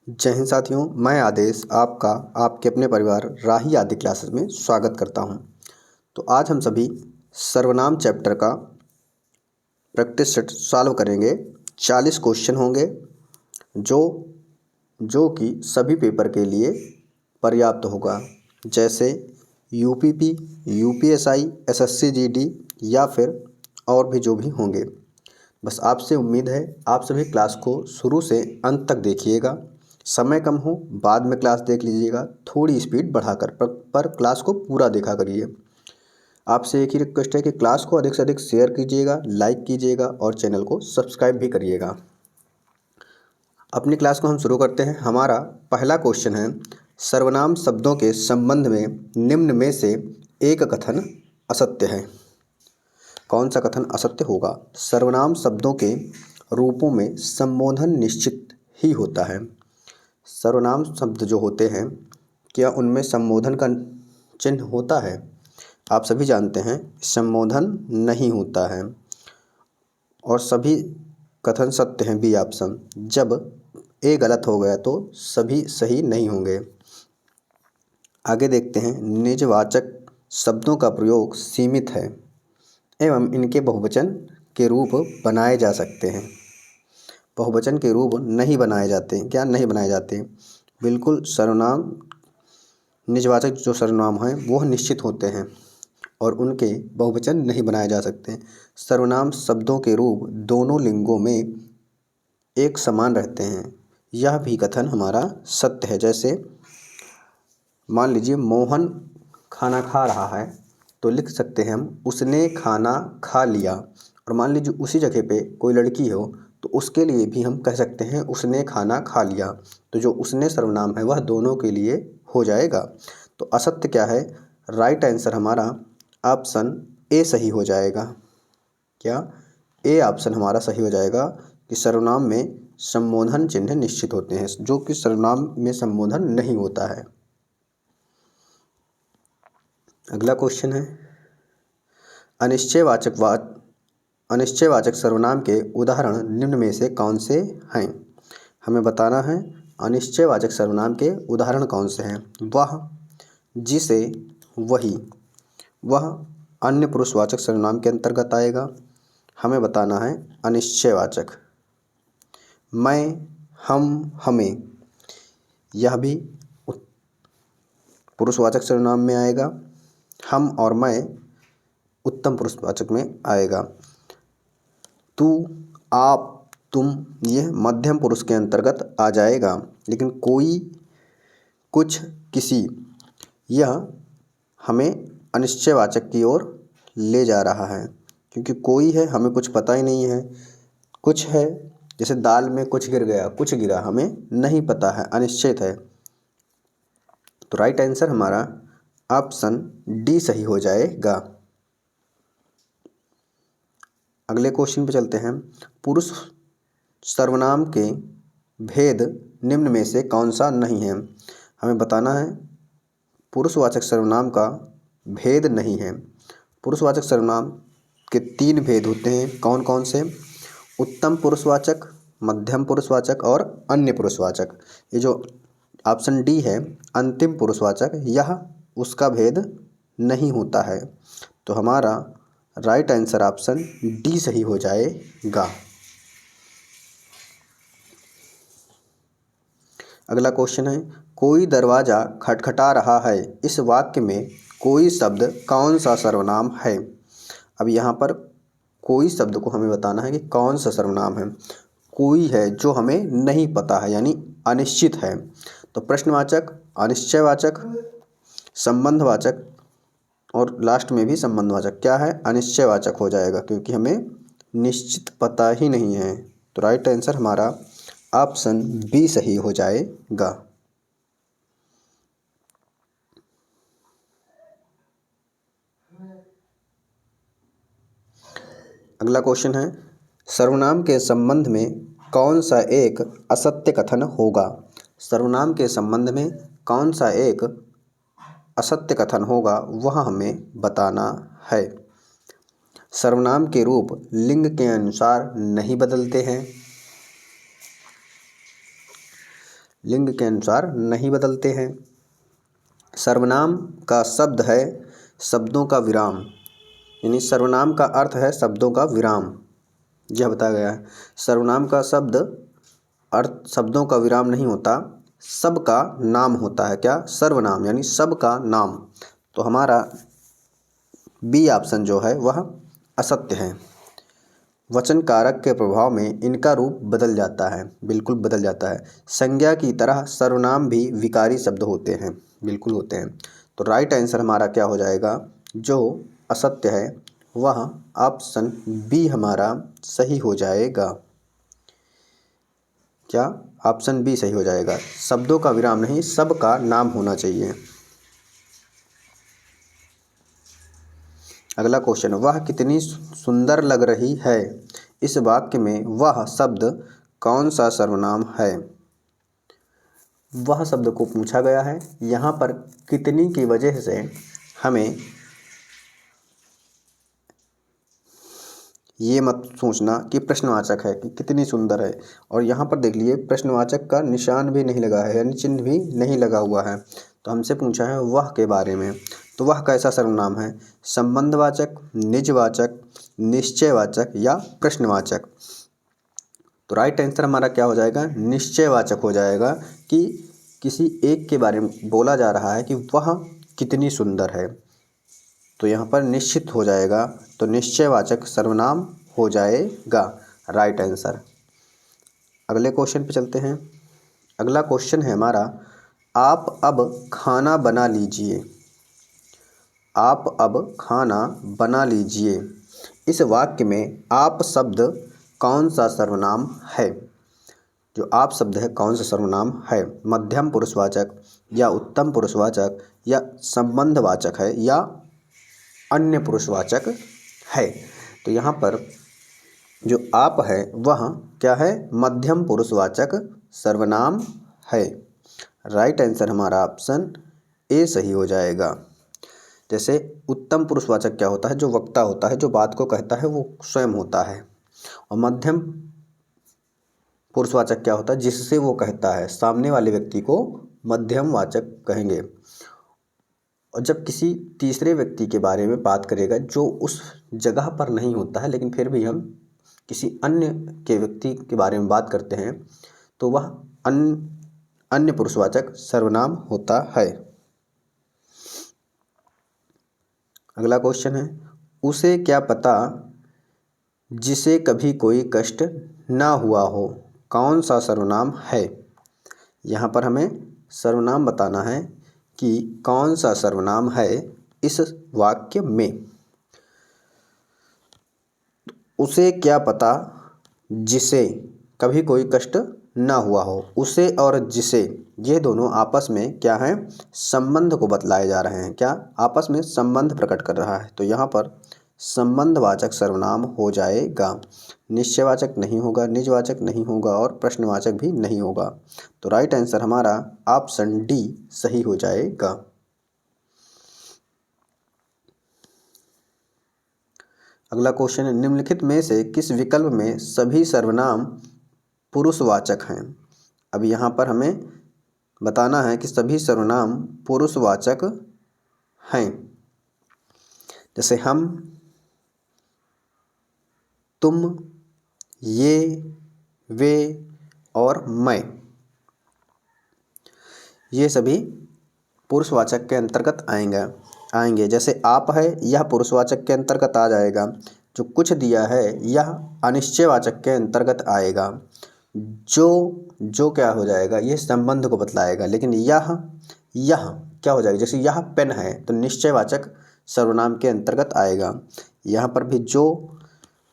जय हिंद साथियों, मैं आदेश आपका आपके अपने परिवार राही आदि क्लासेस में स्वागत करता हूं। तो आज हम सभी सर्वनाम चैप्टर का प्रैक्टिस सेट सॉल्व करेंगे। 40 क्वेश्चन होंगे जो जो कि सभी पेपर के लिए पर्याप्त होगा, जैसे यूपीपी, यूपीएसआई, एसएससी जीडी या फिर और भी जो भी होंगे। बस आपसे उम्मीद है आप सभी क्लास को शुरू से अंत तक देखिएगा। समय कम हो बाद में क्लास देख लीजिएगा, थोड़ी स्पीड बढ़ाकर, पर क्लास को पूरा देखा करिए। आपसे एक ही रिक्वेस्ट है कि क्लास को अधिक से अधिक शेयर कीजिएगा, लाइक कीजिएगा और चैनल को सब्सक्राइब भी करिएगा। अपनी क्लास को हम शुरू करते हैं। हमारा पहला क्वेश्चन है, सर्वनाम शब्दों के संबंध में निम्न में से एक कथन असत्य है। कौन सा कथन असत्य होगा? सर्वनाम शब्दों के रूपों में संबोधन निश्चित ही होता है। सर्वनाम शब्द जो होते हैं, क्या उनमें संबोधन का चिन्ह होता है? आप सभी जानते हैं संबोधन नहीं होता है और सभी कथन सत्य हैं। B option. जब ए गलत हो गया तो सभी सही नहीं होंगे। आगे देखते हैं, निजवाचक शब्दों का प्रयोग सीमित है एवं इनके बहुवचन के रूप बनाए जा सकते हैं। बहुवचन के रूप नहीं बनाए जाते। क्या नहीं बनाए जाते? बिल्कुल। सर्वनाम निजवाचक जो सर्वनाम हैं वो निश्चित होते हैं और उनके बहुवचन नहीं बनाए जा सकते। सर्वनाम शब्दों के रूप दोनों लिंगों में एक समान रहते हैं। यह भी कथन हमारा सत्य है। जैसे मान लीजिए मोहन खाना खा रहा है तो लिख सकते हैं हम उसने खाना खा लिया। और मान लीजिए उसी जगह पे कोई लड़की हो तो उसके लिए भी हम कह सकते हैं उसने खाना खा लिया। तो जो उसने सर्वनाम है वह दोनों के लिए हो जाएगा। तो असत्य क्या है? राइट आंसर हमारा ऑप्शन ए सही हो जाएगा। क्या? ए ऑप्शन हमारा सही हो जाएगा कि सर्वनाम में संबोधन चिन्ह निश्चित होते हैं, जो कि सर्वनाम में संबोधन नहीं होता है। अगला क्वेश्चन है, अनिश्चयवाचक सर्वनाम के उदाहरण निम्न में से कौन से हैं? हमें बताना है अनिश्चयवाचक सर्वनाम के उदाहरण कौन से हैं। वह, जिसे, वही। वह अन्य पुरुषवाचक सर्वनाम के अंतर्गत आएगा। हमें बताना है अनिश्चयवाचक। मैं, हम, हमें, यह भी पुरुषवाचक सर्वनाम में आएगा। हम और मैं उत्तम पुरुषवाचक में आएगा। तू, आप, तुम, यह मध्यम पुरुष के अंतर्गत आ जाएगा। लेकिन कोई, कुछ, किसी, यह हमें अनिश्चयवाचक की ओर ले जा रहा है, क्योंकि कोई है हमें कुछ पता ही नहीं है। कुछ है जैसे दाल में कुछ गिर गया, कुछ गिरा, हमें नहीं पता है, अनिश्चित है। तो राइट आंसर हमारा ऑप्शन डी सही हो जाएगा। अगले क्वेश्चन पे चलते हैं, पुरुष सर्वनाम के भेद निम्न में से कौन सा नहीं है? हमें बताना है पुरुषवाचक सर्वनाम का भेद नहीं है। पुरुषवाचक सर्वनाम के 3 भेद होते हैं। कौन कौन से? उत्तम पुरुषवाचक, मध्यम पुरुषवाचक और अन्य पुरुषवाचक। ये जो ऑप्शन डी है अंतिम पुरुषवाचक, यह उसका भेद नहीं होता है। तो हमारा राइट आंसर ऑप्शन डी सही हो जाएगा। अगला क्वेश्चन है, कोई दरवाज़ा खटखटा रहा है। इस वाक्य में कोई शब्द कौन सा सर्वनाम है? अब यहाँ पर कोई शब्द को हमें बताना है कि कौन सा सर्वनाम है। कोई है जो हमें नहीं पता है, यानी अनिश्चित है। तो प्रश्नवाचक, अनिश्चयवाचक, संबंधवाचक और लास्ट में भी संबंधवाचक क्या है? अनिश्चयवाचक हो जाएगा, क्योंकि हमें निश्चित पता ही नहीं है। तो राइट आंसर हमारा ऑप्शन बी सही हो जाएगा। अगला क्वेश्चन है, सर्वनाम के संबंध में कौन सा एक असत्य कथन होगा? सर्वनाम के संबंध में कौन सा एक असत्य कथन होगा वह हमें बताना है। सर्वनाम के रूप लिंग के अनुसार नहीं बदलते हैं। लिंग के अनुसार नहीं बदलते हैं। सर्वनाम का शब्द है शब्दों का विराम, यानी सर्वनाम का अर्थ है शब्दों का विराम, यह बताया गया है। सर्वनाम का शब्द अर्थ शब्दों का विराम नहीं होता, सबका नाम होता है। क्या? सर्वनाम यानी सबका नाम। तो हमारा बी ऑप्शन जो है वह असत्य है। वचन कारक के प्रभाव में इनका रूप बदल जाता है, बिल्कुल बदल जाता है। संज्ञा की तरह सर्वनाम भी विकारी शब्द होते हैं, बिल्कुल होते हैं। तो राइट आंसर हमारा क्या हो जाएगा? जो असत्य है वह ऑप्शन बी हमारा सही हो जाएगा। क्या? ऑप्शन बी सही हो जाएगा। शब्दों का विराम नहीं, सबका नाम होना चाहिए। अगला क्वेश्चन, वह कितनी सुंदर लग रही है, इस वाक्य में वह शब्द कौन सा सर्वनाम है? वह शब्द को पूछा गया है। यहाँ पर कितनी की वजह से हमें ये मत सोचना कि प्रश्नवाचक है कि कितनी सुंदर है, और यहाँ पर देख लिए प्रश्नवाचक का निशान भी नहीं लगा है, यानी चिन्ह भी नहीं लगा हुआ है। तो हमसे पूछा है वह के बारे में, तो वह कैसा सर्वनाम है? संबंधवाचक, निजवाचक, निश्चयवाचक या प्रश्नवाचक? तो राइट आंसर हमारा क्या हो जाएगा? निश्चयवाचक हो जाएगा, कि किसी एक के बारे में बोला जा रहा है कि वह कितनी सुंदर है, तो यहाँ पर निश्चित हो जाएगा, तो निश्चयवाचक सर्वनाम हो जाएगा राइट आंसर। अगले क्वेश्चन पे चलते हैं। अगला क्वेश्चन है हमारा, आप अब खाना बना लीजिए। आप अब खाना बना लीजिए, इस वाक्य में आप शब्द कौन सा सर्वनाम है? जो आप शब्द है कौन सा सर्वनाम है? मध्यम पुरुषवाचक या उत्तम पुरुषवाचक या संबंधवाचक है या अन्य पुरुषवाचक है? तो यहाँ पर जो आप है वह क्या है? मध्यम पुरुषवाचक सर्वनाम है। राइट आंसर हमारा ऑप्शन ए सही हो जाएगा। जैसे उत्तम पुरुषवाचक क्या होता है? जो वक्ता होता है, जो बात को कहता है वो स्वयं होता है। और मध्यम पुरुषवाचक क्या होता है? जिससे वो कहता है, सामने वाले व्यक्ति को मध्यम वाचक कहेंगे। और जब किसी तीसरे व्यक्ति के बारे में बात करेगा जो उस जगह पर नहीं होता है, लेकिन फिर भी हम किसी अन्य के व्यक्ति के बारे में बात करते हैं, तो वह अन्य पुरुषवाचक सर्वनाम होता है। अगला क्वेश्चन है, उसे क्या पता जिसे कभी कोई कष्ट ना हुआ हो, कौन सा सर्वनाम है? यहाँ पर हमें सर्वनाम बताना है कि कौन सा सर्वनाम है इस वाक्य में। उसे क्या पता जिसे कभी कोई कष्ट ना हुआ हो। उसे और जिसे, ये दोनों आपस में क्या हैं? संबंध को बतलाए जा रहे हैं। क्या? आपस में संबंध प्रकट कर रहा है। तो यहाँ पर संबंधवाचक सर्वनाम हो जाएगा, निश्चयवाचक नहीं होगा, निजवाचक नहीं होगा और प्रश्नवाचक भी नहीं होगा। तो राइट आंसर हमारा ऑप्शन डी सही हो जाएगा। अगला क्वेश्चन है, निम्नलिखित में से किस विकल्प में सभी सर्वनाम पुरुषवाचक हैं? अब यहाँ पर हमें बताना है कि सभी सर्वनाम पुरुषवाचक हैं। जैसे हम, तुम, ये, वे और मैं, ये सभी पुरुषवाचक के अंतर्गत आएंगे। जैसे आप है, यह पुरुषवाचक के अंतर्गत आ जाएगा। जो कुछ दिया है यह अनिश्चयवाचक के अंतर्गत आएगा। जो क्या हो जाएगा? ये संबंध को बतलाएगा। लेकिन यह क्या हो जाएगा? जैसे यह पेन है तो निश्चयवाचक सर्वनाम के अंतर्गत आएगा। यहाँ पर भी जो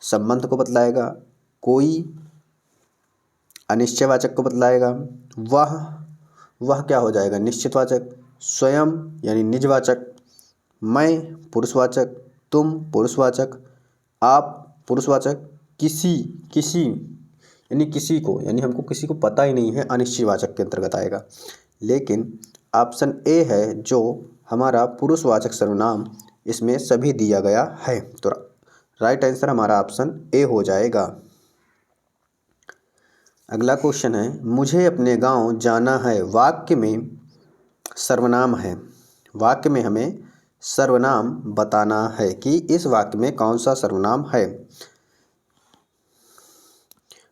संबंध को बतलाएगा, कोई अनिश्चयवाचक को बतलाएगा, वह क्या हो जाएगा? निश्चितवाचक, स्वयं यानी निजवाचक, मैं पुरुषवाचक, तुम पुरुषवाचक, आप पुरुषवाचक, किसी यानी किसी को, यानी हमको किसी को पता ही नहीं है, अनिश्चयवाचक के अंतर्गत आएगा। लेकिन ऑप्शन ए है जो हमारा पुरुषवाचक सर्वनाम, इसमें सभी दिया गया है। तो राइट आंसर हमारा ऑप्शन ए हो जाएगा। अगला क्वेश्चन है, मुझे अपने गांव जाना है, वाक्य में सर्वनाम है। वाक्य में हमें सर्वनाम बताना है कि इस वाक्य में कौन सा सर्वनाम है।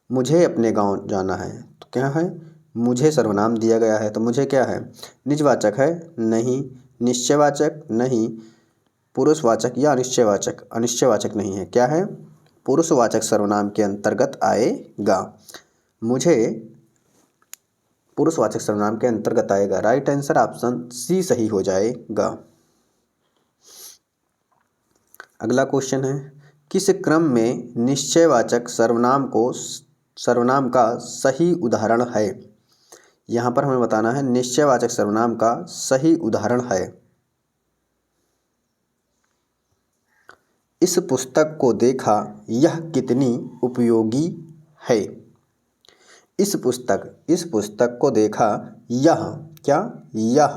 मुझे अपने गांव जाना है तो क्या है, मुझे सर्वनाम दिया गया है तो मुझे क्या है, निजवाचक है नहीं, निश्चयवाचक नहीं, पुरुषवाचक या अनिश्चयवाचक, अनिश्चयवाचक नहीं है, क्या है, पुरुषवाचक सर्वनाम के अंतर्गत आएगा। मुझे पुरुषवाचक सर्वनाम के अंतर्गत आएगा। राइट आंसर ऑप्शन सी सही हो जाएगा। अगला क्वेश्चन है, किस क्रम में निश्चयवाचक सर्वनाम का सही उदाहरण है। यहाँ पर हमें बताना है निश्चयवाचक सर्वनाम का सही उदाहरण है। इस पुस्तक को देखा, यह कितनी उपयोगी है। इस पुस्तक को देखा, यह क्या, यह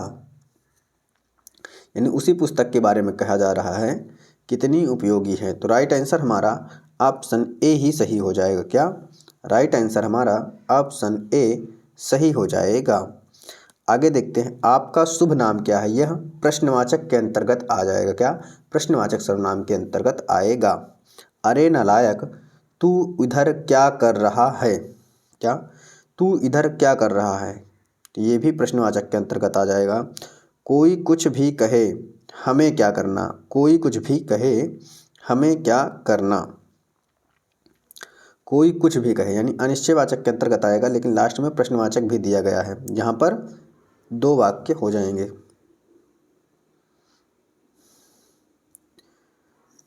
यानी उसी पुस्तक के बारे में कहा जा रहा है, कितनी उपयोगी है। तो राइट आंसर हमारा ऑप्शन ए ही सही हो जाएगा। क्या, राइट आंसर हमारा ऑप्शन ए सही हो जाएगा। आगे देखते हैं, आपका शुभ नाम क्या है। यह प्रश्नवाचक के अंतर्गत आ जाएगा। क्या, प्रश्नवाचक सर्वनाम के अंतर्गत आएगा। अरे नालायक, तू इधर क्या कर रहा है। क्या, तू इधर क्या कर रहा है, तो ये भी प्रश्नवाचक के अंतर्गत आ जाएगा। कोई कुछ भी कहे, हमें क्या करना। कोई कुछ भी कहे, हमें क्या करना। कोई कुछ भी कहे यानी अनिश्चयवाचक के अंतर्गत आएगा, लेकिन लास्ट में प्रश्नवाचक भी दिया गया है। यहाँ पर दो वाक्य हो जाएंगे।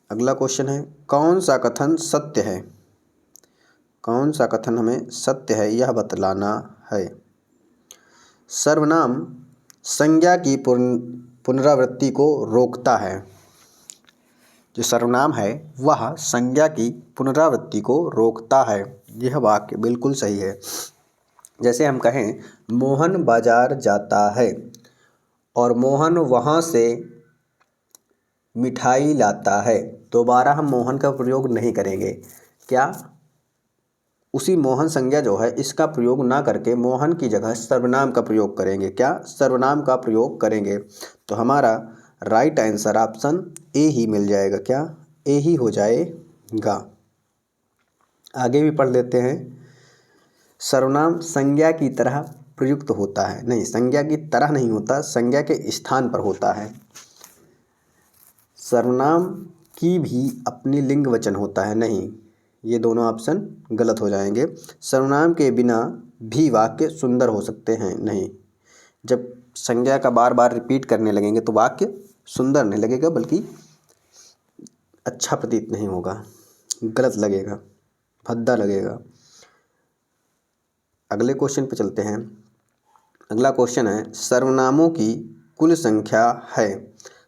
अगला क्वेश्चन है, कौन सा कथन सत्य है। कौन सा कथन हमें सत्य है यह बतलाना है। सर्वनाम संज्ञा की पुनरावृत्ति को रोकता है। जो सर्वनाम है वह संज्ञा की पुनरावृत्ति को रोकता है। यह वाक्य बिल्कुल सही है। जैसे हम कहें मोहन बाजार जाता है और मोहन वहाँ से मिठाई लाता है, दोबारा हम मोहन का प्रयोग नहीं करेंगे। क्या, उसी मोहन संज्ञा जो है इसका प्रयोग ना करके मोहन की जगह सर्वनाम का प्रयोग करेंगे। क्या, सर्वनाम का प्रयोग करेंगे। तो हमारा राइट आंसर ऑप्शन ए ही मिल जाएगा। क्या, ए ही हो जाएगा। आगे भी पढ़ लेते हैं। सर्वनाम संज्ञा की तरह प्रयुक्त होता है। नहीं, संज्ञा की तरह नहीं होता, संज्ञा के स्थान पर होता है। सर्वनाम की भी अपनी लिंग वचन होता है। नहीं, ये दोनों ऑप्शन गलत हो जाएंगे। सर्वनाम के बिना भी वाक्य सुंदर हो सकते हैं। नहीं, जब संज्ञा का बार बार रिपीट करने लगेंगे तो वाक्य सुंदर नहीं लगेगा, बल्कि अच्छा प्रतीत नहीं होगा, गलत लगेगा, भद्दा लगेगा। अगले क्वेश्चन पे चलते हैं। अगला क्वेश्चन है, सर्वनामों की कुल संख्या है।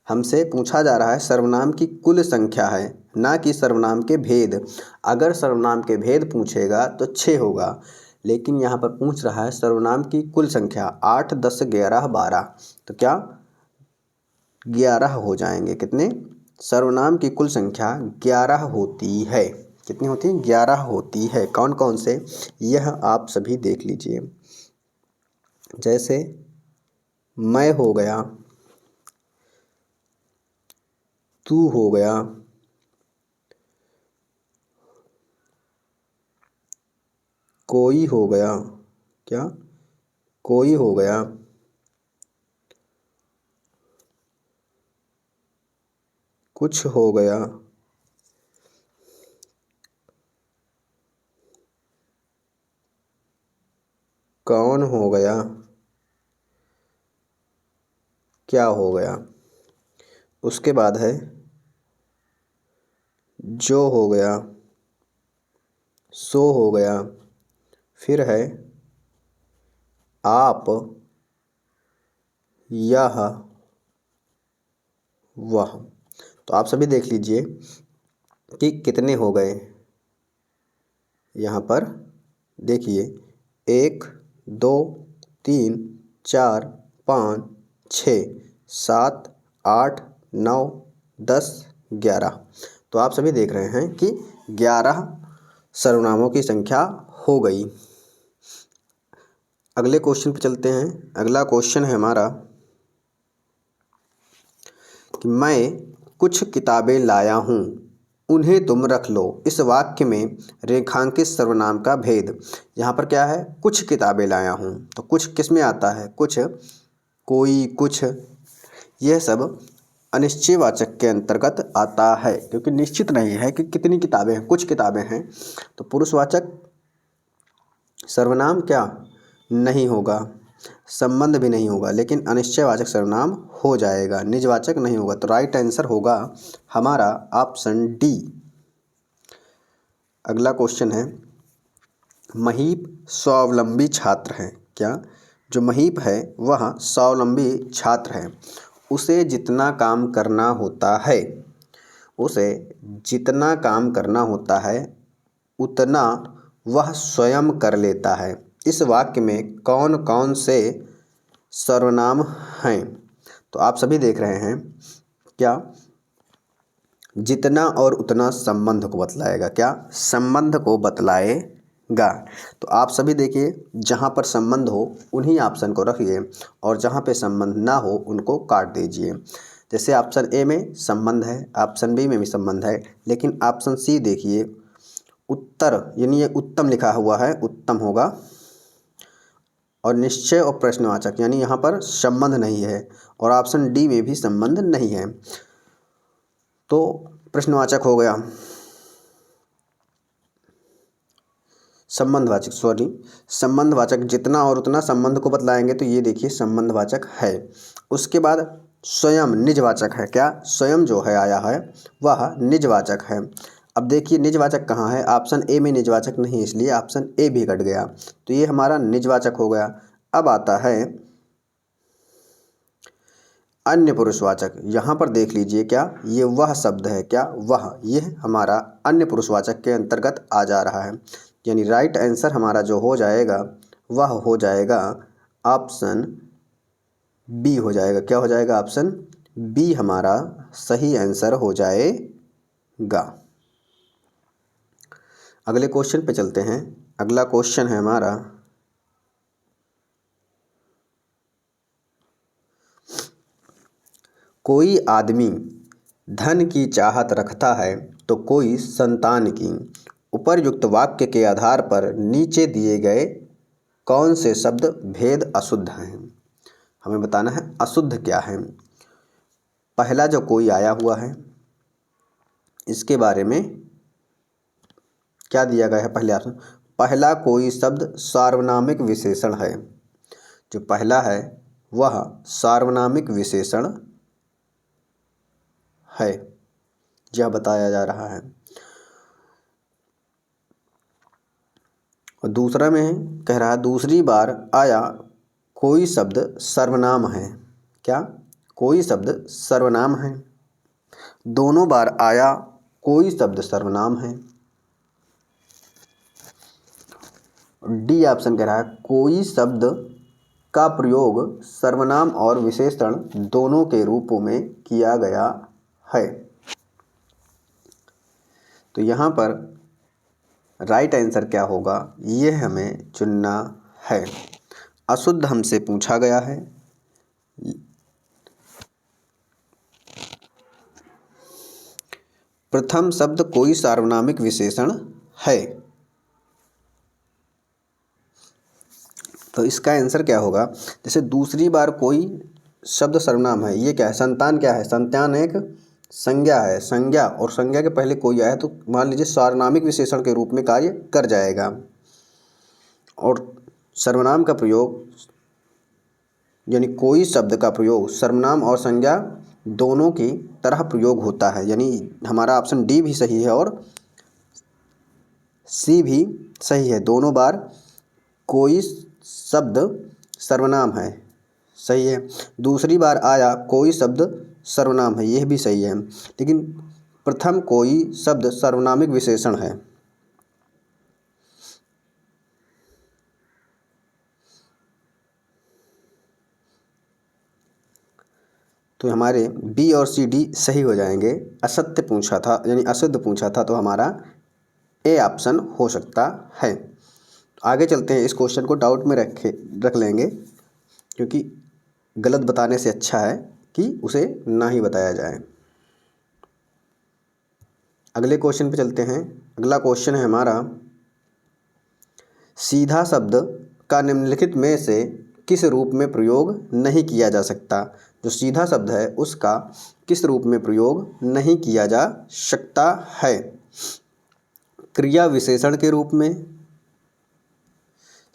हमसे पूछा जा रहा है सर्वनाम की कुल संख्या है, ना कि सर्वनाम के भेद। अगर सर्वनाम के भेद पूछेगा तो 6 होगा, लेकिन यहाँ पर पूछ रहा है सर्वनाम की कुल संख्या 8, 10, 11, 12। तो क्या 11 हो जाएंगे। कितने, सर्वनाम की कुल संख्या 11 होती है। कितनी होती है, 11 होती है। कौन कौन से, यह आप सभी देख लीजिए। जैसे मैं हो गया, तू हो गया, कोई हो गया। क्या, कोई हो गया, कुछ हो गया, कौन हो गया, क्या हो गया। उसके बाद है जो हो गया, सो हो गया। फिर है आप, यह, वह। तो आप सभी देख लीजिए कि कितने हो गए। यहाँ पर देखिए 1, 2, 3, 4, 5, 6, 7, 8, 9, 10, 11। तो आप सभी देख रहे हैं कि 11 सर्वनामों की संख्या हो गई। अगले क्वेश्चन पे चलते हैं। अगला क्वेश्चन है हमारा कि मैं कुछ किताबें लाया हूँ, उन्हें तुम रख लो। इस वाक्य में रेखांकित सर्वनाम का भेद। यहाँ पर क्या है, कुछ किताबें लाया हूँ, तो कुछ किस में आता है, कुछ, कोई, कुछ, यह सब अनिश्चयवाचक के अंतर्गत आता है, क्योंकि निश्चित नहीं है कि कितनी किताबें हैं, कुछ किताबें हैं। तो पुरुषवाचक सर्वनाम क्या नहीं होगा, संबंध भी नहीं होगा, लेकिन अनिश्चयवाचक सर्वनाम हो जाएगा, निजवाचक नहीं होगा। तो राइट आंसर होगा हमारा ऑप्शन डी। अगला क्वेश्चन है, महीप स्वावलंबी छात्र है। क्या, जो महीप है वह स्वावलंबी छात्र है। उसे जितना काम करना होता है, उसे जितना काम करना होता है उतना वह स्वयं कर लेता है। इस वाक्य में कौन कौन से सर्वनाम हैं, तो आप सभी देख रहे हैं। क्या, जितना और उतना संबंध को बतलाएगा, क्या संबंध को बतलाएगा। तो आप सभी देखिए, जहाँ पर संबंध हो उन्हीं ऑप्शन को रखिए और जहाँ पे संबंध ना हो उनको काट दीजिए। जैसे ऑप्शन ए में संबंध है, ऑप्शन बी में भी संबंध है, लेकिन ऑप्शन सी देखिए, उत्तर यानी ये उत्तम लिखा हुआ है, उत्तम होगा। और निश्चय और प्रश्नवाचक यानी यहाँ पर संबंध नहीं है, और ऑप्शन डी में भी संबंध नहीं है, तो प्रश्नवाचक हो गया, संबंधवाचक, संबंधवाचक जितना और उतना संबंध को बतलाएंगे, तो ये देखिए संबंधवाचक है। उसके बाद स्वयं निजवाचक है। क्या, स्वयं जो है आया है वह निजवाचक है। अब देखिए निजवाचक कहाँ है, ऑप्शन ए में निजवाचक नहीं, इसलिए ऑप्शन ए भी कट गया, तो ये हमारा निजवाचक हो गया। अब आता है अन्य पुरुषवाचक। यहाँ पर देख लीजिए, क्या ये वह शब्द है, क्या वह, यह हमारा अन्य पुरुषवाचक के अंतर्गत आ जा रहा है। यानी राइट आंसर हमारा जो हो जाएगा वह हो जाएगा ऑप्शन बी हो जाएगा। क्या हो जाएगा, ऑप्शन बी हमारा सही आंसर हो जाएगा। अगले क्वेश्चन पे चलते हैं। अगला क्वेश्चन है हमारा, कोई आदमी धन की चाहत रखता है तो कोई संतान की। उपरयुक्त वाक्य के आधार पर नीचे दिए गए कौन से शब्द भेद अशुद्ध हैं। हमें बताना है अशुद्ध क्या है। पहला जो कोई आया हुआ है, इसके बारे में क्या दिया गया है, पहले ऑप्शन, पहला कोई शब्द सार्वनामिक विशेषण है। जो पहला है वह सार्वनामिक विशेषण है, यह बताया जा रहा है। और दूसरा में कह रहा है, दूसरी बार आया कोई शब्द सर्वनाम है। क्या, कोई शब्द सर्वनाम है। दोनों बार आया कोई शब्द सर्वनाम है। डी ऑप्शन कह रहा है, कोई शब्द का प्रयोग सर्वनाम और विशेषण दोनों के रूपों में किया गया है। तो यहाँ पर राइट आंसर क्या होगा, ये हमें चुनना है। अशुद्ध हमसे पूछा गया है, प्रथम शब्द कोई सार्वनामिक विशेषण है, तो इसका आंसर क्या होगा। जैसे दूसरी बार कोई शब्द सर्वनाम है, ये क्या है, संतान क्या है, संतान एक संज्ञा है, संज्ञा और संज्ञा के पहले कोई आया तो मान लीजिए सार्वनामिक विशेषण के रूप में कार्य कर जाएगा। और सर्वनाम का प्रयोग यानी कोई शब्द का प्रयोग सर्वनाम और संज्ञा दोनों की तरह प्रयोग होता है, यानी हमारा ऑप्शन डी भी सही है और सी भी सही है। दोनों बार कोई शब्द सर्वनाम है, सही है। दूसरी बार आया कोई शब्द सर्वनाम है, यह भी सही है, लेकिन प्रथम कोई शब्द सर्वनामिक विशेषण है। तो हमारे बी और सी डी सही हो जाएंगे। असत्य पूछा था यानी अशुद्ध पूछा था, तो हमारा ए ऑप्शन हो सकता है। आगे चलते हैं, इस क्वेश्चन को डाउट में रख लेंगे, क्योंकि गलत बताने से अच्छा है कि उसे ना ही बताया जाए। अगले क्वेश्चन पे चलते हैं। अगला क्वेश्चन है हमारा, सीधा शब्द का निम्नलिखित में से किस रूप में प्रयोग नहीं किया जा सकता। जो सीधा शब्द है उसका किस रूप में प्रयोग नहीं किया जा सकता है। क्रिया विशेषण के रूप में,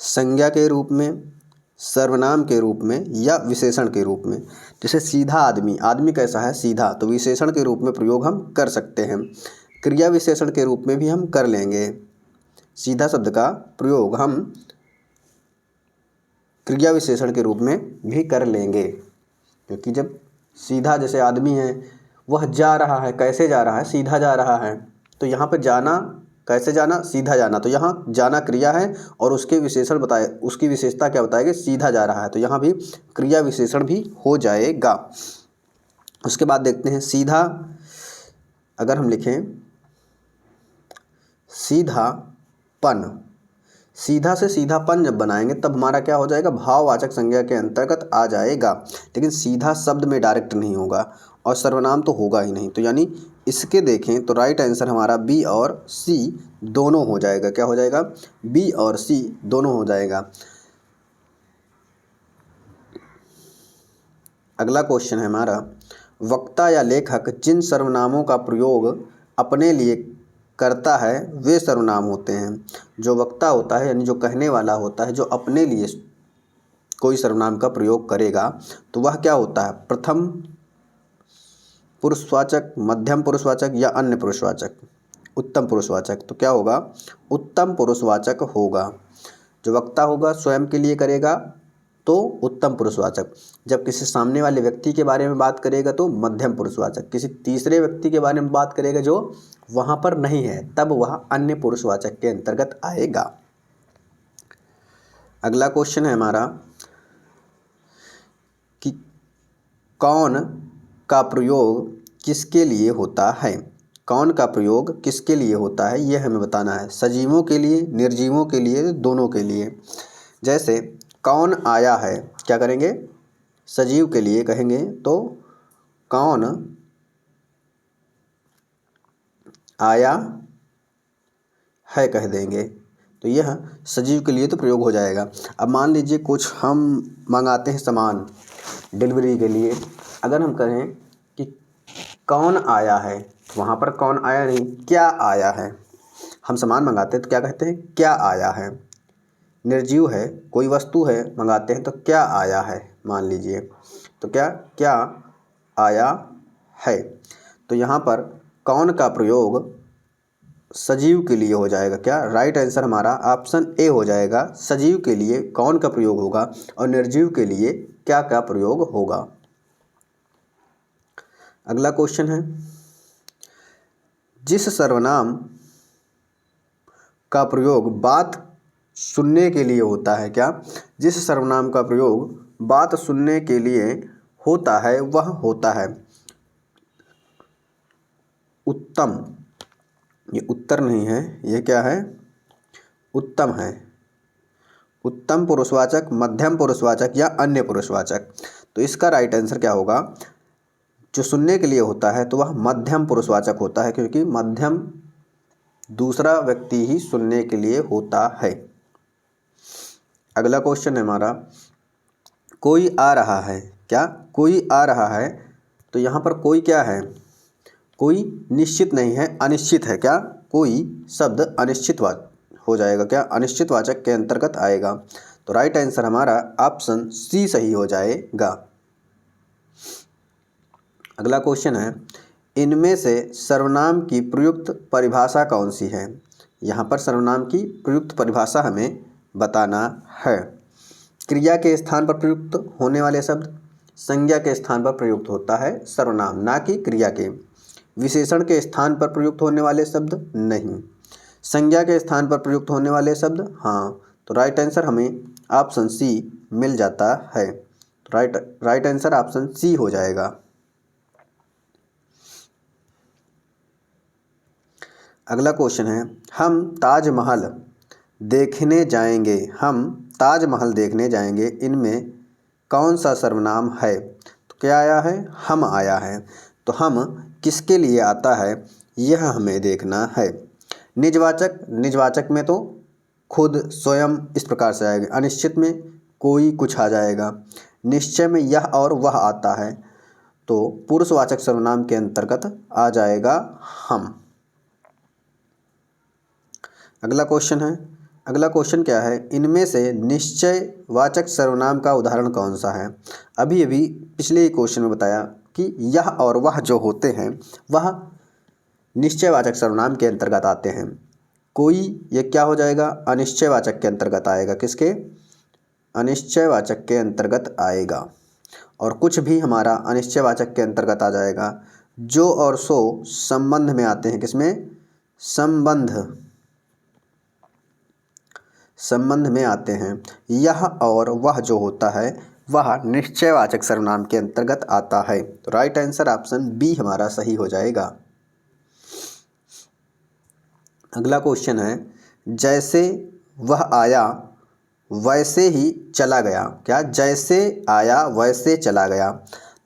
संज्ञा के रूप में, सर्वनाम के रूप में या विशेषण के रूप में। जैसे सीधा आदमी, आदमी कैसा है, सीधा, तो विशेषण के रूप में प्रयोग हम कर सकते हैं। क्रिया विशेषण के रूप में भी हम कर लेंगे। सीधा शब्द का प्रयोग हम क्रिया विशेषण के रूप में भी कर लेंगे, क्योंकि जब सीधा, जैसे आदमी है, वह जा रहा है, कैसे जा रहा है, सीधा जा रहा है, तो यहाँ पर जाना, कैसे जाना, सीधा जाना, तो यहाँ जाना क्रिया है और उसके विशेषण बताए, उसकी विशेषता क्या बताएगी, सीधा जा रहा है, तो यहाँ भी क्रिया विशेषण भी हो जाएगा। उसके बाद देखते हैं सीधा, अगर हम लिखें सीधापन, सीधा से सीधापन जब बनाएंगे तब हमारा क्या हो जाएगा, भाववाचक संज्ञा के अंतर्गत आ जाएगा, लेकिन सीधा शब्द में डायरेक्ट नहीं होगा और सर्वनाम तो होगा ही नहीं। तो यानी इसके देखें तो राइट आंसर हमारा बी और सी दोनों हो जाएगा। क्या हो जाएगा, बी और सी दोनों हो जाएगा। अगला क्वेश्चन है हमारा, वक्ता या लेखक जिन सर्वनामों का प्रयोग अपने लिए करता है वे सर्वनाम होते हैं। जो वक्ता होता है यानी जो कहने वाला होता है, जो अपने लिए कोई सर्वनाम का प्रयोग करेगा तो वह क्या होता है, प्रथम पुरुषवाचक, मध्यम पुरुषवाचक या अन्य पुरुषवाचक, उत्तम पुरुषवाचक। तो क्या होगा, उत्तम पुरुषवाचक होगा। जो वक्ता होगा स्वयं के लिए करेगा तो उत्तम पुरुषवाचक, जब किसी सामने वाले व्यक्ति के बारे में बात करेगा तो मध्यम पुरुषवाचक, किसी तीसरे व्यक्ति के बारे में बात करेगा जो वहाँ पर नहीं है तब वह अन्य पुरुषवाचक के अंतर्गत आएगा। अगला क्वेश्चन है हमारा कि कौन का प्रयोग किसके लिए होता है। कौन का प्रयोग किसके लिए होता है यह हमें बताना है। सजीवों के लिए, निर्जीवों के लिए, दोनों के लिए। जैसे कौन आया है, क्या करेंगे, सजीव के लिए कहेंगे तो कौन आया है कह देंगे, तो यह सजीव के लिए तो प्रयोग हो जाएगा। अब मान लीजिए कुछ हम मंगाते हैं सामान डिलीवरी के लिए, अगर हम कहें कि कौन आया है, वहाँ पर कौन आया नहीं, क्या आया है। हम सामान मंगाते हैं तो क्या कहते हैं, क्या आया है। निर्जीव है, कोई वस्तु है, मंगाते हैं तो क्या आया है, मान लीजिए, तो क्या आया है। तो यहाँ पर कौन का प्रयोग सजीव के लिए हो जाएगा। क्या राइट आंसर हमारा ऑप्शन ए हो जाएगा। सजीव के लिए कौन का प्रयोग होगा और निर्जीव के लिए क्या का प्रयोग होगा। अगला क्वेश्चन है, जिस सर्वनाम का प्रयोग बात सुनने के लिए होता है, क्या, जिस सर्वनाम का प्रयोग बात सुनने के लिए होता है वह होता है उत्तम। ये उत्तर नहीं है, ये क्या है, उत्तम है। उत्तम पुरुषवाचक, मध्यम पुरुषवाचक या अन्य पुरुषवाचक। तो इसका राइट आंसर क्या होगा, जो सुनने के लिए होता है तो वह मध्यम पुरुषवाचक होता है, क्योंकि मध्यम दूसरा व्यक्ति ही सुनने के लिए होता है। अगला क्वेश्चन है हमारा, कोई आ रहा है, क्या, कोई आ रहा है। तो यहाँ पर कोई क्या है, कोई निश्चित नहीं है, अनिश्चित है। क्या, कोई शब्द अनिश्चित हो जाएगा, क्या, अनिश्चित वाचक के अंतर्गत आएगा। तो राइट आंसर हमारा ऑप्शन सी सही हो जाएगा। अगला क्वेश्चन है, इनमें से सर्वनाम की प्रयुक्त परिभाषा कौन सी है। यहाँ पर सर्वनाम की प्रयुक्त परिभाषा हमें बताना है। क्रिया के स्थान पर प्रयुक्त होने वाले शब्द, संज्ञा के स्थान पर प्रयुक्त होता है सर्वनाम, ना कि क्रिया के। विशेषण के स्थान पर प्रयुक्त होने वाले शब्द नहीं, संज्ञा के स्थान पर प्रयुक्त होने वाले शब्द हाँ। तो राइट आंसर हमें ऑप्शन सी मिल जाता है। राइट आंसर ऑप्शन सी हो जाएगा। अगला क्वेश्चन है, हम ताजमहल देखने जाएंगे, हम ताजमहल देखने जाएंगे, इनमें कौन सा सर्वनाम है? तो क्या आया है? हम आया है। तो हम किसके लिए आता है यह हमें देखना है। निजवाचक, निजवाचक में तो खुद, स्वयं इस प्रकार से आएगा। अनिश्चित में कोई, कुछ आ जाएगा। निश्चय में यह और वह आता है, तो पुरुषवाचक सर्वनाम के अंतर्गत आ जाएगा हम। अगला क्वेश्चन है, अगला क्वेश्चन क्या है? इनमें से निश्चयवाचक सर्वनाम का उदाहरण कौन सा है? अभी अभी पिछले ही क्वेश्चन में बताया कि यह और वह जो होते हैं वह निश्चयवाचक सर्वनाम के अंतर्गत आते हैं। कोई, ये क्या हो जाएगा? अनिश्चयवाचक के अंतर्गत आएगा। किसके? अनिश्चयवाचक के अंतर्गत आएगा। और कुछ भी हमारा अनिश्चयवाचक के अंतर्गत आ जाएगा। जो और सो संबंध में आते हैं। किसमें? संबंध में आते हैं। यह और वह जो होता है वह निश्चयवाचक सर्वनाम के अंतर्गत आता है। तो राइट आंसर ऑप्शन बी हमारा सही हो जाएगा। अगला क्वेश्चन है, जैसे वह आया वैसे ही चला गया। क्या? जैसे आया वैसे चला गया।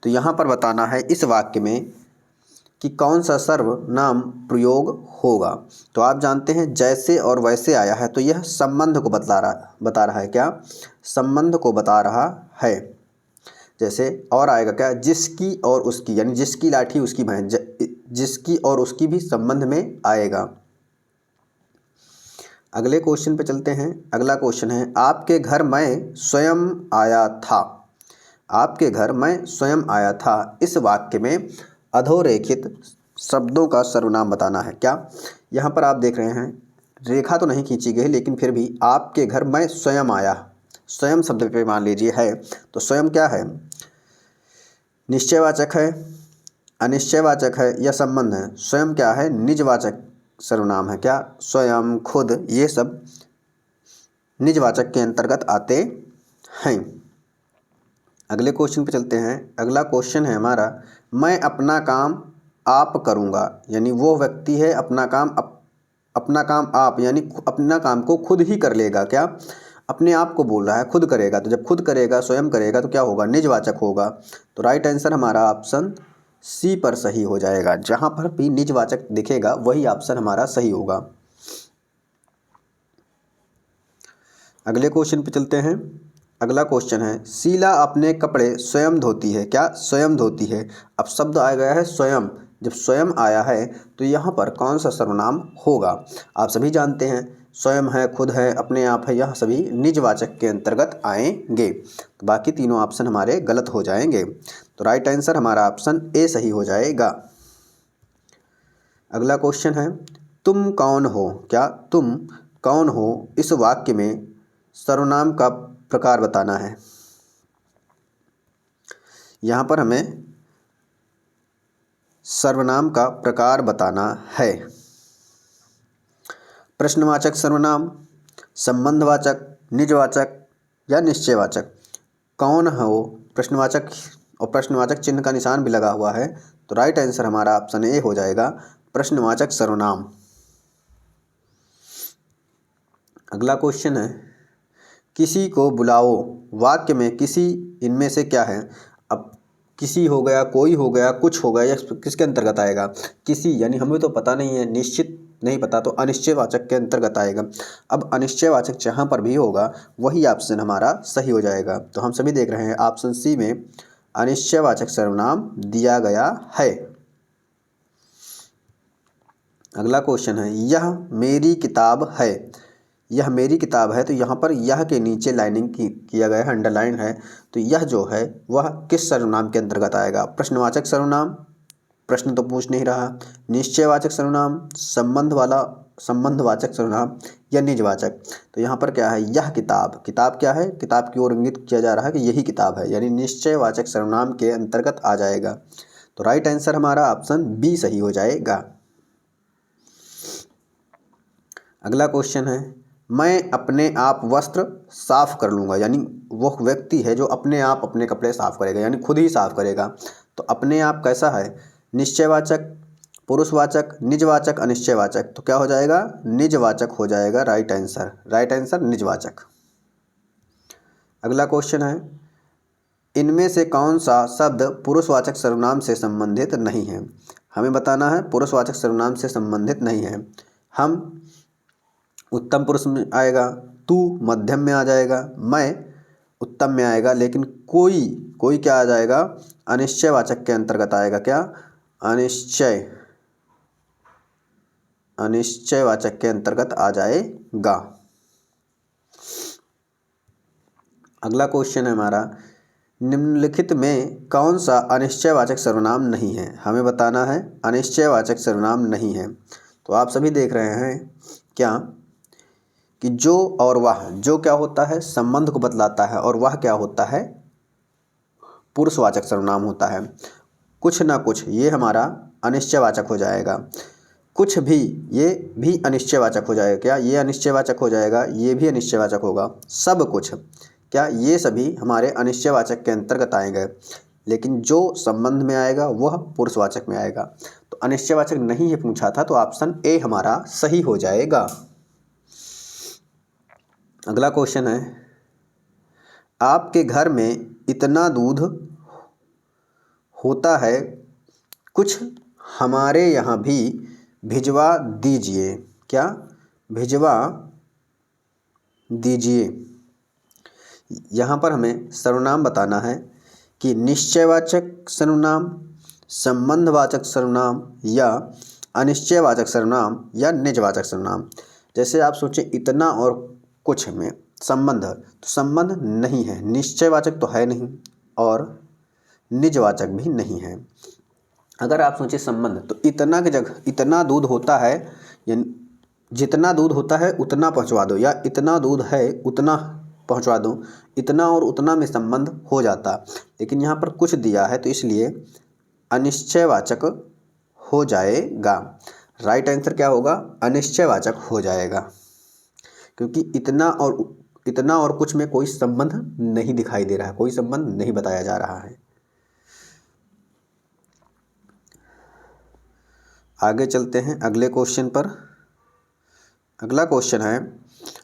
तो यहाँ पर बताना है इस वाक्य में कि कौन सा सर्वनाम प्रयोग होगा। तो आप जानते हैं जैसे और वैसे आया है तो यह संबंध को बता रहा है। क्या? संबंध को बता रहा है। जैसे और आएगा क्या? जिसकी और उसकी, यानी जिसकी लाठी उसकी भैंस, जिसकी और उसकी भी संबंध में आएगा। अगले क्वेश्चन पे चलते हैं। अगला क्वेश्चन है, आपके घर मैं स्वयं आया था। आपके घर मैं स्वयं आया था, इस वाक्य में अधोरेखित शब्दों का सर्वनाम बताना है। क्या? यहाँ पर आप देख रहे हैं रेखा तो नहीं खींची गई लेकिन फिर भी आपके घर मैं स्वयं आया, स्वयं शब्द पे मान लीजिए है, तो स्वयं क्या है? निश्चयवाचक है, अनिश्चयवाचक है या संबंध है? स्वयं क्या है? निजवाचक सर्वनाम है। क्या? स्वयं, खुद, ये सब निजवाचक के अंतर्गत आते हैं। अगले क्वेश्चन पे चलते हैं। अगला क्वेश्चन है हमारा, मैं अपना काम आप करूँगा, यानी वो व्यक्ति है अपना काम आप, यानी अपना काम को खुद ही कर लेगा। क्या? अपने आप को बोल रहा है, खुद करेगा। तो जब खुद करेगा, स्वयं करेगा, तो क्या होगा? निजवाचक होगा। तो राइट आंसर हमारा ऑप्शन सी पर सही हो जाएगा। जहाँ पर भी निजवाचक दिखेगा वही ऑप्शन हमारा सही होगा। अगले क्वेश्चन पे चलते हैं। अगला क्वेश्चन है, शीला अपने कपड़े स्वयं धोती है। क्या? स्वयं धोती है। अब शब्द आ गया है स्वयं। जब स्वयं आया है तो यहाँ पर कौन सा सर्वनाम होगा? आप सभी जानते हैं स्वयं है, खुद है, अपने आप है, यह सभी निजवाचक के अंतर्गत आएंगे। तो बाकी तीनों ऑप्शन हमारे गलत हो जाएंगे। तो राइट आंसर हमारा ऑप्शन ए सही हो जाएगा। अगला क्वेश्चन है, तुम कौन हो। क्या? तुम कौन हो, इस वाक्य में सर्वनाम का प्रकार बताना है। यहाँ पर हमें सर्वनाम का प्रकार बताना है। प्रश्नवाचक सर्वनाम, संबंधवाचक, निजवाचक या निश्चयवाचक। कौन हो, प्रश्नवाचक, और प्रश्नवाचक चिन्ह का निशान भी लगा हुआ है। तो राइट आंसर हमारा ऑप्शन ए हो जाएगा, प्रश्नवाचक सर्वनाम। अगला क्वेश्चन है, किसी को बुलाओ। वाक्य में किसी इनमें से क्या है? अब किसी हो गया, कोई हो गया, कुछ हो गया, यह किसके अंतर्गत आएगा? किसी, यानी हमें तो पता नहीं है, निश्चित नहीं पता, तो अनिश्चयवाचक के अंतर्गत आएगा। अब अनिश्चयवाचक जहाँ पर भी होगा वही ऑप्शन हमारा सही हो जाएगा। तो हम सभी देख रहे हैं ऑप्शन सी में अनिश्चयवाचक सर्वनाम दिया गया है। अगला क्वेश्चन है, यह मेरी किताब है। यह मेरी किताब है, तो यहाँ पर यह के नीचे लाइनिंग किया गया है, अंडरलाइन है। तो यह जो है वह किस सर्वनाम के अंतर्गत आएगा? प्रश्नवाचक सर्वनाम, प्रश्न तो पूछ नहीं रहा, निश्चयवाचक सर्वनाम, संबंधवाचक सर्वनाम या निजवाचक। तो यहाँ पर क्या है? यह किताब, किताब क्या है? किताब की ओर इंगित किया जा रहा है कि यही किताब है, यानी निश्चयवाचक सर्वनाम के अंतर्गत आ जाएगा। तो राइट आंसर हमारा ऑप्शन बी सही हो जाएगा। अगला क्वेश्चन है, मैं अपने आप वस्त्र साफ कर लूँगा, यानी वो व्यक्ति है जो अपने आप अपने कपड़े साफ करेगा, यानी खुद ही साफ करेगा। तो अपने आप कैसा है? निश्चयवाचक, पुरुषवाचक, निजवाचक, अनिश्चयवाचक, तो क्या हो जाएगा? निजवाचक हो जाएगा। राइट आंसर, राइट आंसर निजवाचक। अगला क्वेश्चन है, इनमें से कौन सा शब्द पुरुषवाचक सर्वनाम से संबंधित नहीं है? हमें बताना है पुरुषवाचक सर्वनाम से संबंधित नहीं है। हम उत्तम पुरुष में आएगा, तू मध्यम में आ जाएगा, मैं उत्तम में आएगा, लेकिन कोई क्या आ जाएगा? अनिश्चयवाचक के अंतर्गत आएगा। क्या? अनिश्चयवाचक के अंतर्गत आ जाएगा। अगला क्वेश्चन है हमारा, निम्नलिखित में कौन सा अनिश्चयवाचक सर्वनाम नहीं है? हमें बताना है अनिश्चयवाचक सर्वनाम नहीं है। तो आप सभी देख रहे हैं क्या कि जो और वह, जो क्या होता है? संबंध को बतलाता है, और वह क्या होता है? पुरुषवाचक सर्वनाम होता है। कुछ ना कुछ, ये हमारा अनिश्चयवाचक हो जाएगा। कुछ भी, ये भी अनिश्चयवाचक हो जाएगा। क्या? ये अनिश्चयवाचक हो जाएगा, ये भी अनिश्चयवाचक होगा। सब कुछ, क्या? ये सभी हमारे अनिश्चयवाचक के अंतर्गत आएंगे, लेकिन जो संबंध में आएगा वह पुरुषवाचक में आएगा। तो अनिश्चयवाचक नहीं है पूछा था, तो ऑप्शन ए हमारा सही हो जाएगा। अगला क्वेश्चन है, आपके घर में इतना दूध होता है, कुछ हमारे यहाँ भी भिजवा दीजिए। क्या? भिजवा दीजिए। यहाँ पर हमें सर्वनाम बताना है कि निश्चयवाचक सर्वनाम, संबंधवाचक सर्वनाम, या अनिश्चयवाचक सर्वनाम, या निजवाचक सर्वनाम। जैसे आप सोचें इतना और कुछ में संबंध, तो संबंध नहीं है, निश्चयवाचक तो है नहीं, और निजवाचक भी नहीं है। अगर आप सोचें संबंध, तो इतना की जगह इतना दूध होता है, यानी जितना दूध होता है उतना पहुंचवा दो, या इतना दूध है उतना पहुंचवा दो, इतना और उतना में संबंध हो जाता। लेकिन यहाँ पर कुछ दिया है, तो इसलिए अनिश्चयवाचक हो जाएगा। राइट आंसर क्या होगा? अनिश्चयवाचक हो जाएगा, क्योंकि इतना और कुछ में कोई संबंध नहीं दिखाई दे रहा है, कोई संबंध नहीं बताया जा रहा है। आगे चलते हैं अगले क्वेश्चन पर। अगला क्वेश्चन है,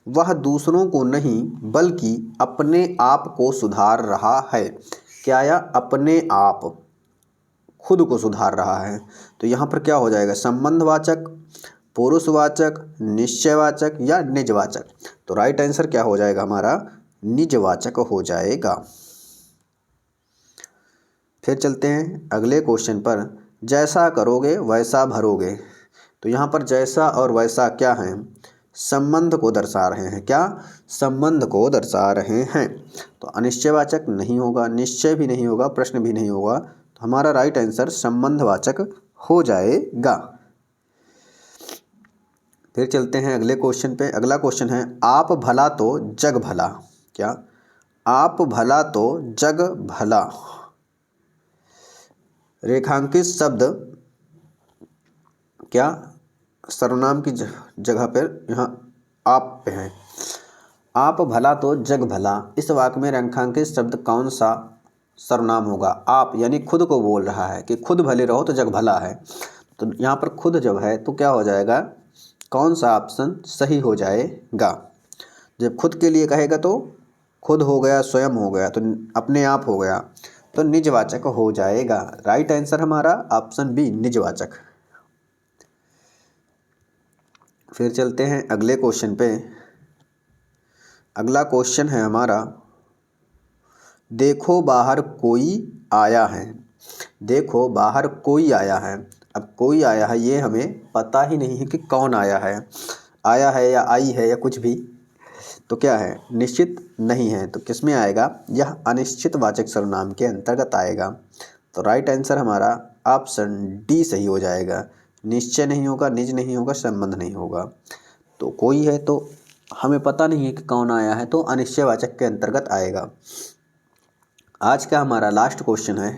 वह दूसरों को नहीं बल्कि अपने आप को सुधार रहा है। क्या? या अपने आप, खुद को सुधार रहा है। तो यहाँ पर क्या हो जाएगा? संबंधवाचक, पुरुषवाचक, निश्चयवाचक, या निजवाचक। तो राइट आंसर क्या हो जाएगा हमारा? निजवाचक हो जाएगा। फिर चलते हैं अगले क्वेश्चन पर, जैसा करोगे वैसा भरोगे। तो यहाँ पर जैसा और वैसा क्या हैं? संबंध को दर्शा रहे हैं। क्या? संबंध को दर्शा रहे हैं। तो अनिश्चयवाचक नहीं होगा, निश्चय भी नहीं होगा, प्रश्न भी नहीं होगा, तो हमारा राइट आंसर संबंधवाचक हो जाएगा। फिर चलते हैं अगले क्वेश्चन पे। अगला क्वेश्चन है, आप भला तो जग भला। क्या? आप भला तो जग भला। रेखांकित शब्द क्या? सर्वनाम की जगह पर यहाँ आप पे है। आप भला तो जग भला, इस वाक्य में रेखांकित शब्द कौन सा सर्वनाम होगा? आप, यानी खुद को बोल रहा है कि खुद भले रहो तो जग भला है। तो यहाँ पर खुद जब है तो क्या हो जाएगा? कौन सा ऑप्शन सही हो जाएगा? जब खुद के लिए कहेगा तो खुद हो गया, स्वयं हो गया, तो अपने आप हो गया, तो निजवाचक हो जाएगा। राइट आंसर हमारा ऑप्शन बी, निजवाचक। फिर चलते हैं अगले क्वेश्चन पे। अगला क्वेश्चन है हमारा, देखो बाहर कोई आया है। देखो बाहर कोई आया है। अब कोई आया है, ये हमें पता ही नहीं है कि कौन आया है। आया है या आई है या कुछ भी, तो क्या है? निश्चित नहीं है। तो किस में आएगा? यह अनिश्चितवाचक सर्वनाम के अंतर्गत आएगा। तो राइट आंसर हमारा ऑप्शन डी सही हो जाएगा। निश्चय नहीं होगा, निज नहीं होगा, संबंध नहीं होगा। तो कोई है तो हमें पता नहीं है कि कौन आया है, तो अनिश्चयवाचक के अंतर्गत आएगा। आज का हमारा लास्ट क्वेश्चन है।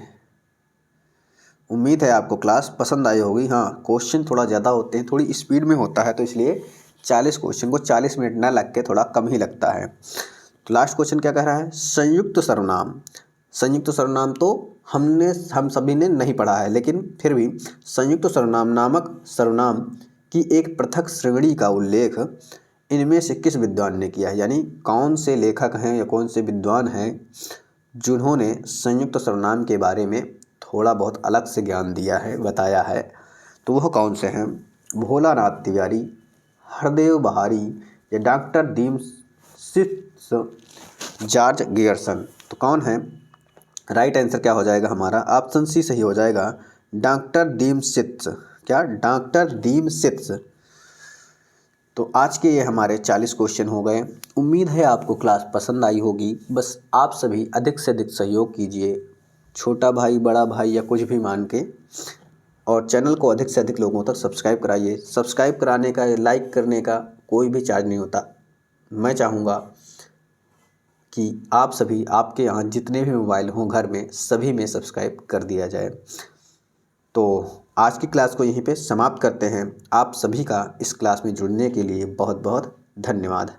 उम्मीद है आपको क्लास पसंद आई होगी। हाँ, क्वेश्चन थोड़ा ज़्यादा होते हैं, थोड़ी स्पीड में होता है, तो इसलिए 40 क्वेश्चन को 40 मिनट ना लग के थोड़ा कम ही लगता है। तो लास्ट क्वेश्चन क्या कह रहा है? संयुक्त सर्वनाम। संयुक्त सर्वनाम तो हम सभी ने नहीं पढ़ा है, लेकिन फिर भी संयुक्त सर्वनाम नामक सर्वनाम की एक पृथक श्रेणी का उल्लेख इनमें से किस विद्वान ने किया है। यानी कौन से लेखक हैं या कौन से विद्वान हैं जिन्होंने संयुक्त सर्वनाम के बारे में थोड़ा बहुत अलग से ज्ञान दिया है, बताया है। तो वह कौन से हैं? भोलानाथ तिवारी, हरदेव बहारी या डॉक्टर डीमसिट्स, जॉर्ज गियर्सन। तो कौन है? राइट आंसर क्या हो जाएगा हमारा? ऑप्शन सी सही हो जाएगा, डॉक्टर डीमसिट्स। क्या? डॉक्टर डीमसिट्स। तो आज के ये हमारे 40 क्वेश्चन हो गए। उम्मीद है आपको क्लास पसंद आई होगी। बस आप सभी अधिक से अधिक सहयोग कीजिए, छोटा भाई बड़ा भाई या कुछ भी मान के, और चैनल को अधिक से अधिक लोगों तक सब्सक्राइब कराइए। सब्सक्राइब कराने का या लाइक करने का कोई भी चार्ज नहीं होता। मैं चाहूँगा कि आप सभी, आपके यहाँ जितने भी मोबाइल हों घर में, सभी में सब्सक्राइब कर दिया जाए। तो आज की क्लास को यहीं पे समाप्त करते हैं। आप सभी का इस क्लास में जुड़ने के लिए बहुत बहुत धन्यवाद।